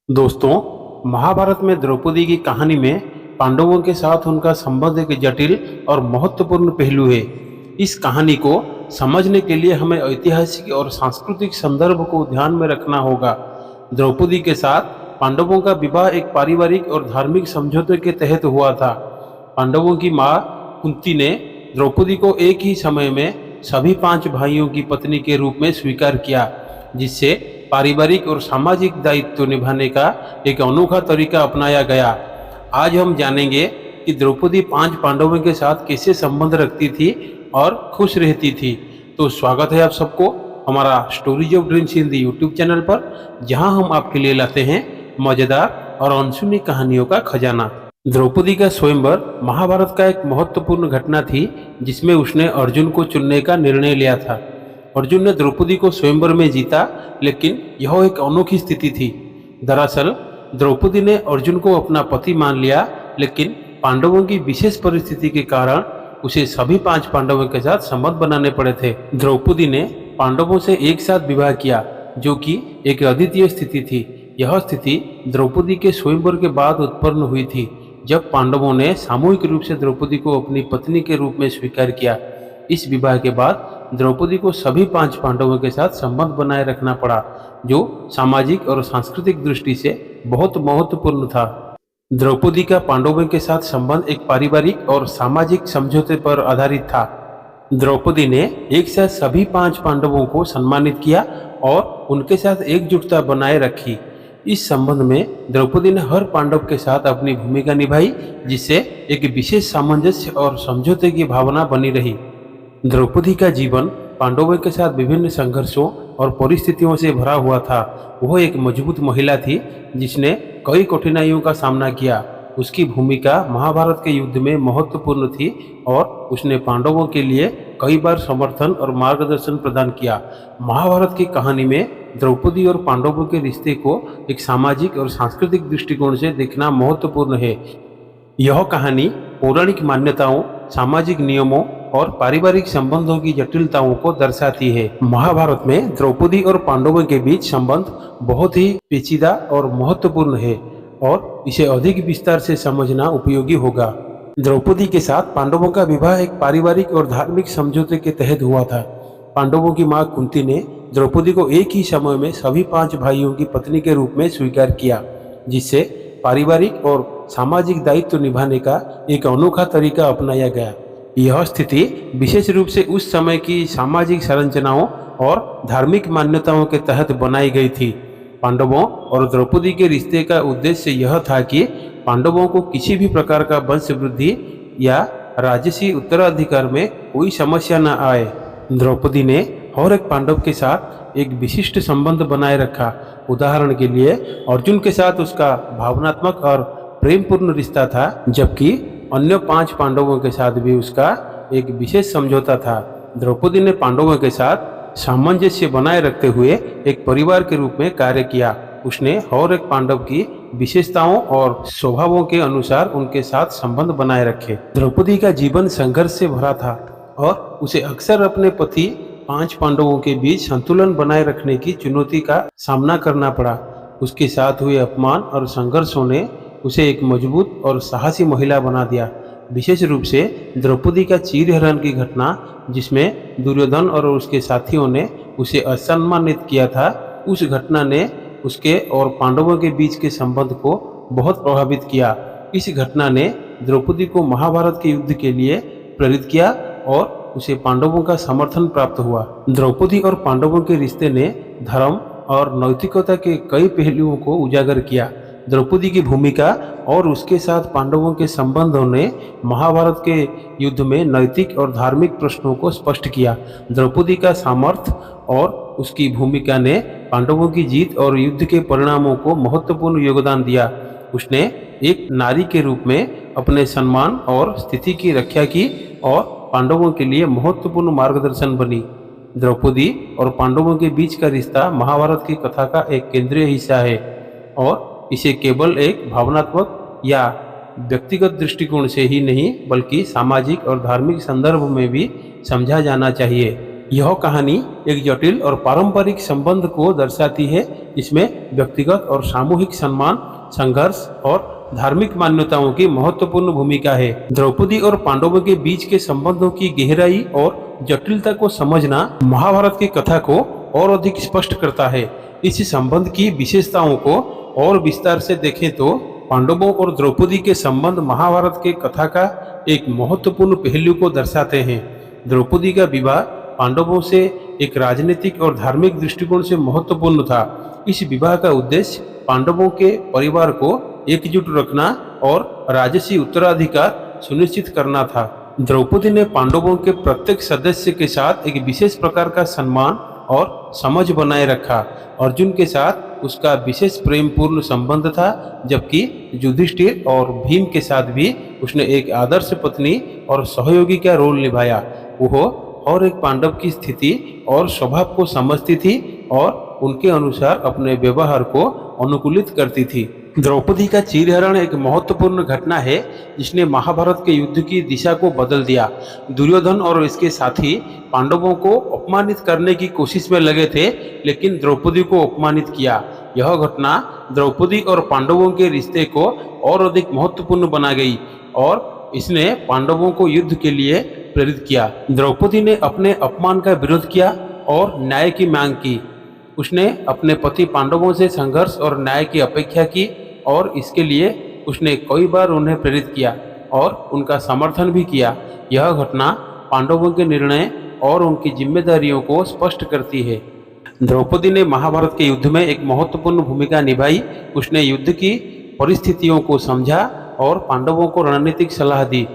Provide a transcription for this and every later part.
दोस्तों, महाभारत में द्रौपदी की कहानी में पांडवों के साथ उनका संबंध एक जटिल और महत्वपूर्ण पहलू है। इस कहानी को समझने के लिए हमें ऐतिहासिक और सांस्कृतिक संदर्भ को ध्यान में रखना होगा। द्रौपदी के साथ पांडवों का विवाह एक पारिवारिक और धार्मिक समझौते के तहत हुआ था। पांडवों की मां कुंती ने द्रौपदी को एक ही समय में सभी 5 भाइयों की पत्नी के रूप में स्वीकार किया, जिससे पारिवारिक और सामाजिक दायित्व निभाने का एक अनोखा तरीका अपनाया गया। आज हम जानेंगे कि द्रौपदी 5 पांडवों के साथ कैसे संबंध रखती थी और खुश रहती थी। तो स्वागत है आप सबको हमारा stories of dreams Hindi YouTube channel पर, जहां हम आपके लिए लाते हैं मजेदार और अनसुनी कहानियों का खजाना। द्रौपदी का स्वयंवर महाभारत का एक महत्वपूर्ण घटना थी, जिसमें उसने अर्जुन को चुनने का निर्णय लिया था। अर्जुन ने द्रौपदी को स्वयंवर में जीता, लेकिन यह एक अनोखी स्थिति थी। दरअसल द्रौपदी ने अर्जुन को अपना पति मान लिया, लेकिन पांडवों की विशेष परिस्थिति के कारण उसे सभी 5 पांडवों के साथ संबंध बनाने पड़े थे। द्रौपदी ने पांडवों से एक साथ विवाह किया, जो कि एक अद्वितीय स्थिति थी। यह स्थिति द्रौपदी के स्वयंवर के बाद उत्पन्न हुई थी, जब पांडवों ने सामूहिक रूप से द्रौपदी को अपनी पत्नी के रूप में स्वीकार किया। इस विवाह के बाद द्रौपदी को सभी 5 पांडवों के साथ संबंध बनाए रखना पड़ा, जो सामाजिक और सांस्कृतिक दृष्टि से बहुत महत्वपूर्ण था। द्रौपदी का पांडवों के साथ संबंध एक पारिवारिक और सामाजिक समझौते पर आधारित था। द्रौपदी ने एक साथ सभी 5 पांडवों को सम्मानित किया और उनके साथ एकजुटता बनाए रखी। इस संबंध में द्रौपदी ने हर पांडव के साथ अपनी भूमिका निभाई, जिससे एक विशेष सामंजस्य और समझौते की भावना बनी रही। द्रौपदी का जीवन पांडवों के साथ विभिन्न संघर्षों और परिस्थितियों से भरा हुआ था। वह एक मजबूत महिला थी, जिसने कई कठिनाइयों का सामना किया। उसकी भूमिका महाभारत के युद्ध में महत्वपूर्ण थी और उसने पांडवों के लिए कई बार समर्थन और मार्गदर्शन प्रदान किया। महाभारत की कहानी में द्रौपदी और पांडवों के रिश्ते को एक सामाजिक और सांस्कृतिक दृष्टिकोण से देखना महत्वपूर्ण है। यह कहानी पौराणिक मान्यताओं, सामाजिक नियमों और पारिवारिक संबंधों की जटिलताओं को दर्शाती है। महाभारत में द्रौपदी और पांडवों के बीच संबंध बहुत ही पेचीदा और महत्वपूर्ण है और इसे अधिक विस्तार से समझना उपयोगी होगा। द्रौपदी के साथ पांडवों का विवाह एक पारिवारिक और धार्मिक समझौते के तहत हुआ था। पांडवों की मां कुंती ने द्रौपदी को एक ही समय में सभी 5 भाइयों की पत्नी के रूप में स्वीकार किया, जिससे पारिवारिक और सामाजिक दायित्व निभाने का एक अनोखा तरीका अपनाया गया। यह स्थिति विशेष रूप से उस समय की सामाजिक संरचनाओं और धार्मिक मान्यताओं के तहत बनाई गई थी। पांडवों और द्रौपदी के रिश्ते का उद्देश्य यह था कि पांडवों को किसी भी प्रकार का वंश वृद्धि या राजसी उत्तराधिकार में कोई समस्या न आए। द्रौपदी ने हर एक पांडव के साथ एक विशिष्ट संबंध बनाए रखा। उदाहरण के लिए अर्जुन के साथ उसका भावनात्मक और प्रेमपूर्ण रिश्ता था, जबकि अन्य 5 पांडवों के साथ भी उसका एक विशेष समझौता था। द्रौपदी ने पांडवों के साथ सामंजस्य बनाए रखते हुए एक परिवार के रूप में कार्य किया। उसने हर एक पांडव की विशेषताओं और स्वभावों के अनुसार उनके साथ संबंध बनाए रखे। द्रौपदी का जीवन संघर्ष से भरा था और उसे अक्सर अपने पति 5 पांडवों के बीच संतुलन बनाए रखने की चुनौती का सामना करना पड़ा। उसके साथ हुए अपमान और संघर्षों ने उसे एक मजबूत और साहसी महिला बना दिया। विशेष रूप से द्रौपदी का चीरहरण की घटना, जिसमें दुर्योधन और उसके साथियों ने उसे असम्मानित किया था, उस घटना ने उसके और पांडवों के बीच के संबंध को बहुत प्रभावित किया। इस घटना ने द्रौपदी को महाभारत के युद्ध के लिए प्रेरित किया और उसे पांडवों का समर्थन प्राप्त हुआ। द्रौपदी और पांडवों के रिश्ते ने धर्म और नैतिकता के कई पहलुओं को उजागर किया। द्रौपदी की भूमिका और उसके साथ पांडवों के संबंधों ने महाभारत के युद्ध में नैतिक और धार्मिक प्रश्नों को स्पष्ट किया। द्रौपदी का सामर्थ्य और उसकी भूमिका ने पांडवों की जीत और युद्ध के परिणामों को महत्वपूर्ण योगदान दिया। उसने एक नारी के रूप में अपने सम्मान और स्थिति की रक्षा की और पांडवों के लिए महत्वपूर्ण मार्गदर्शन बनी। द्रौपदी और पांडवों के बीच का रिश्ता महाभारत की कथा का एक केंद्रीय हिस्सा है और इसे केवल एक भावनात्मक या व्यक्तिगत दृष्टिकोण से ही नहीं, बल्कि सामाजिक और धार्मिक संदर्भ में भी समझा जाना चाहिए। यह कहानी एक जटिल और पारंपरिक संबंध को दर्शाती है, जिसमें व्यक्तिगत और सामूहिक सम्मान, संघर्ष और धार्मिक मान्यताओं की महत्वपूर्ण भूमिका है। द्रौपदी और पांडवों के बीच के संबंधों की गहराई और जटिलता को समझना महाभारत की कथा को और अधिक स्पष्ट करता है। इस संबंध की विशेषताओं को और विस्तार से देखें तो पांडवों और द्रौपदी के संबंध महाभारत के कथा का एक महत्वपूर्ण पहलू को दर्शाते हैं। द्रौपदी का विवाह पांडवों से एक राजनीतिक और धार्मिक दृष्टिकोण से महत्वपूर्ण था। इस विवाह का उद्देश्य पांडवों के परिवार को एकजुट रखना और राजसी उत्तराधिकार सुनिश्चित करना था। द्रौपदी ने पांडवों के प्रत्येक सदस्य के साथ एक विशेष प्रकार का सम्मान और समझ बनाए रखा। अर्जुन के साथ उसका विशेष प्रेमपूर्ण संबंध था, जबकि युधिष्ठिर और भीम के साथ भी उसने एक आदर्श पत्नी और सहयोगी का रोल निभाया। वह और एक पांडव की स्थिति और स्वभाव को समझती थी और उनके अनुसार अपने व्यवहार को अनुकूलित करती थी। द्रौपदी का चीरहरण एक महत्वपूर्ण घटना है, जिसने महाभारत के युद्ध की दिशा को बदल दिया। दुर्योधन और इसके साथी पांडवों को अपमानित करने की कोशिश में लगे थे, लेकिन द्रौपदी को अपमानित किया। यह घटना द्रौपदी और पांडवों के रिश्ते को और अधिक महत्वपूर्ण बना गई और इसने पांडवों को युद्ध के लिए प्रेरित किया। द्रौपदी ने अपने अपमान का विरोध किया और न्याय की मांग की। उसने अपने पति पांडवों से संघर्ष और न्याय की अपेक्षा की और इसके लिए उसने कई बार उन्हें प्रेरित किया और उनका समर्थन भी किया। यह घटना पांडवों के निर्णय और उनकी जिम्मेदारियों को स्पष्ट करती है। द्रौपदी ने महाभारत के युद्ध में एक महत्वपूर्ण भूमिका निभाई। उसने युद्ध की परिस्थितियों को समझा और पांडवों को रणनीतिक सलाह दी।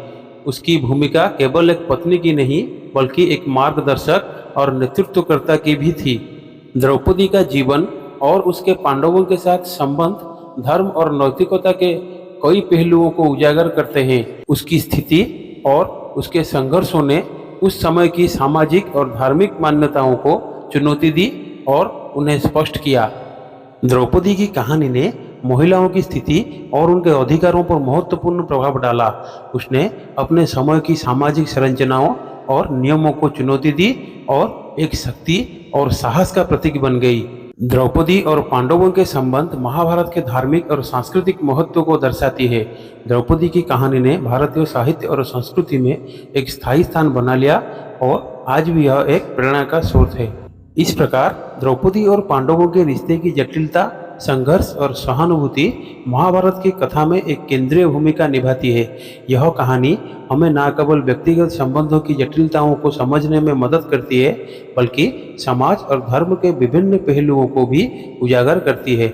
उसकी भूमिका केवल एक पत्नी की नहीं, बल्कि एक मार्गदर्शक और नेतृत्वकर्ता की भी थी। द्रौपदी का जीवन और उसके पांडवों के साथ संबंध धर्म और नैतिकता के कई पहलुओं को उजागर करते हैं। उसकी स्थिति और उसके संघर्षों ने उस समय की सामाजिक और धार्मिक मान्यताओं को चुनौती दी और उन्हें स्पष्ट किया। द्रौपदी की कहानी ने महिलाओं की स्थिति और उनके अधिकारों पर महत्वपूर्ण प्रभाव डाला। उसने अपने समय की सामाजिक संरचनाओं और नियमों को चुनौती दी और एक शक्ति और साहस का प्रतीक बन गई। द्रौपदी और पांडवों के संबंध महाभारत के धार्मिक और सांस्कृतिक महत्व को दर्शाती है। द्रौपदी की कहानी ने भारतीय साहित्य और संस्कृति में एक स्थायी स्थान बना लिया और आज भी यह एक प्रेरणा का स्रोत है। इस प्रकार द्रौपदी और पांडवों के रिश्ते की जटिलता, संघर्ष और सहानुभूति महाभारत की कथा में एक केंद्रीय भूमिका निभाती है। यह कहानी हमें न केवल व्यक्तिगत संबंधों की जटिलताओं को समझने में मदद करती है, बल्कि समाज और धर्म के विभिन्न पहलुओं को भी उजागर करती है।